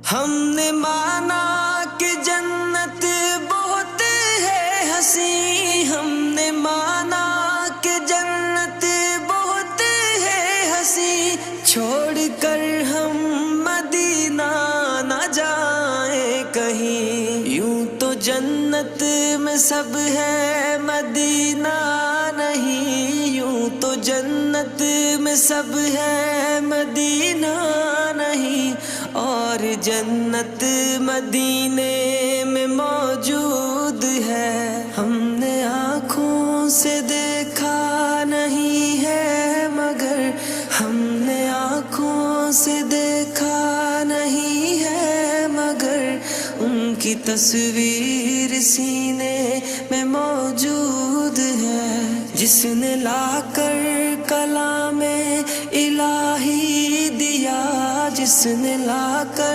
ہم نے مانا کہ جنت بہت ہے حسین، ہم نے مانا کہ جنت بہت ہے حسین، چھوڑ کر ہم مدینہ نہ جائیں کہیں، یوں تو جنت میں سب ہے مدینہ نہیں، یوں تو جنت میں سب ہے مدینہ نہیں، اور جنت مدینے میں موجود ہے، ہم نے آنکھوں سے دیکھا نہیں ہے مگر، ہم نے آنکھوں سے دیکھا نہیں ہے مگر، ان کی تصویر سینے میں موجود ہے، جس نے لا کر کلام الہی دیا، جس نے لا کر